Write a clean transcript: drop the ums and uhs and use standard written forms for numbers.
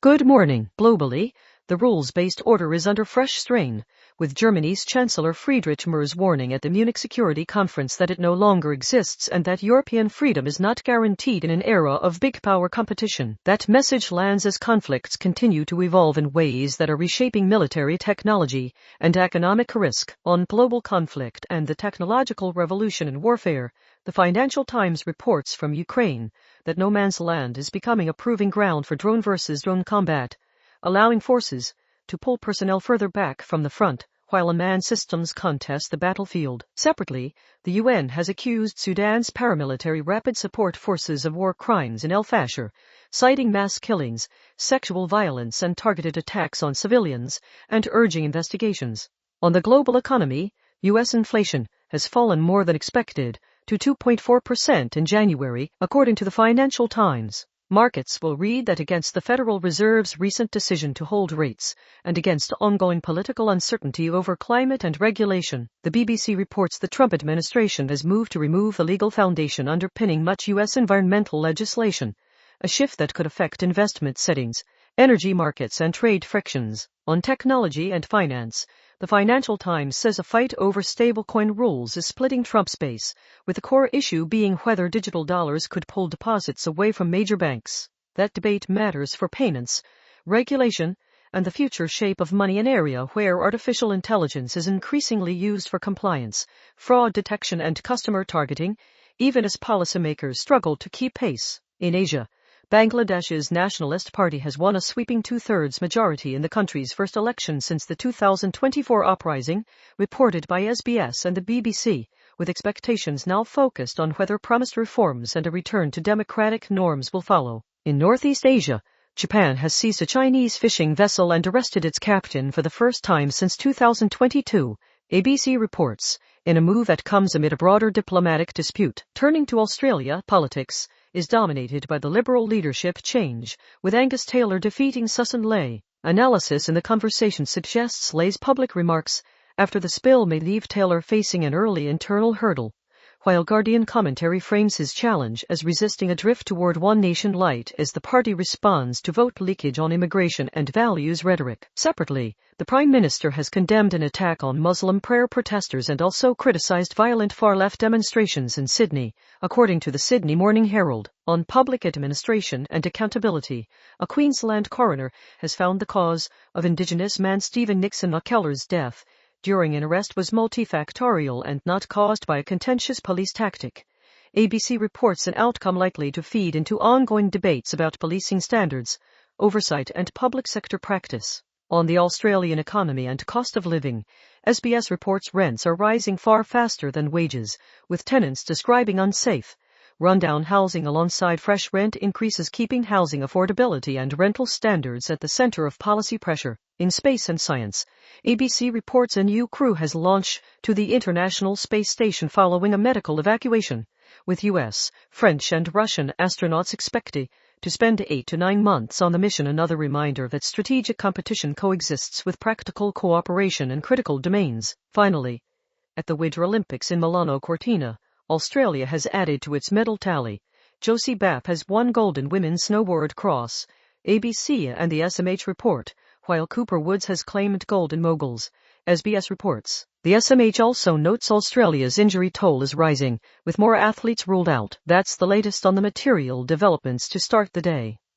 Good morning. Globally, the rules-based order is under fresh strain, with Germany's Chancellor Friedrich Merz warning at the Munich Security Conference that it no longer exists and that European freedom is not guaranteed in an era of big power competition. That message lands as conflicts continue to evolve in ways that are reshaping military technology and economic risk. On global conflict and the technological revolution in warfare, the Financial Times reports from Ukraine that no man's land is becoming a proving ground for drone versus drone combat, allowing forces to pull personnel further back from the front while unmanned systems contest the battlefield. Separately, the UN has accused Sudan's paramilitary Rapid Support Forces of war crimes in El Fasher, citing mass killings, sexual violence and targeted attacks on civilians, and urging investigations. On the global economy, U.S. inflation has fallen more than expected to 2.4% in January, according to the Financial Times. Markets will read that against the Federal Reserve's recent decision to hold rates, and against ongoing political uncertainty over climate and regulation, the BBC reports the Trump administration has moved to remove the legal foundation underpinning much U.S. environmental legislation, a shift that could affect investment settings, energy markets and trade frictions. On technology and finance, the Financial Times says a fight over stablecoin rules is splitting Trump's base, with the core issue being whether digital dollars could pull deposits away from major banks. That debate matters for payments, regulation, and the future shape of money, an area where artificial intelligence is increasingly used for compliance, fraud detection and customer targeting, even as policymakers struggle to keep pace. In Asia, Bangladesh's Nationalist Party has won a sweeping two-thirds majority in the country's first election since the 2024 uprising, reported by SBS and the BBC, with expectations now focused on whether promised reforms and a return to democratic norms will follow. In Northeast Asia, Japan has seized a Chinese fishing vessel and arrested its captain for the first time since 2022, ABC reports, in a move that comes amid a broader diplomatic dispute. Turning to Australia, politics is dominated by the Liberal leadership change, with Angus Taylor defeating Susan Ley. Analysis in the conversation suggests Ley's public remarks after the spill may leave Taylor facing an early internal hurdle, while Guardian commentary frames his challenge as resisting a drift toward one nation light as the party responds to vote leakage on immigration and values rhetoric. Separately, the Prime Minister has condemned an attack on Muslim prayer protesters and also criticized violent far-left demonstrations in Sydney, according to the Sydney Morning Herald. On public administration and accountability, a Queensland coroner has found the cause of Indigenous man Stephen Nixon McKellar's death during an arrest was multifactorial and not caused by a contentious police tactic. ABC reports an outcome likely to feed into ongoing debates about policing standards, oversight and public sector practice. On the Australian economy and cost of living, SBS reports rents are rising far faster than wages, with tenants describing unsafe, rundown housing alongside fresh rent increases, keeping housing affordability and rental standards at the center of policy pressure. In space and science, ABC reports a new crew has launched to the International Space Station following a medical evacuation, with U.S., French and Russian astronauts expected to spend 8 to 9 months on the mission, another reminder that strategic competition coexists with practical cooperation in critical domains. Finally, at the Winter Olympics in Milano Cortina, Australia has added to its medal tally. Josie Bapp has won gold in women's snowboard cross, ABC and the SMH report, while Cooper Woods has claimed gold in moguls, SBS reports. The SMH also notes Australia's injury toll is rising, with more athletes ruled out. That's the latest on the material developments to start the day.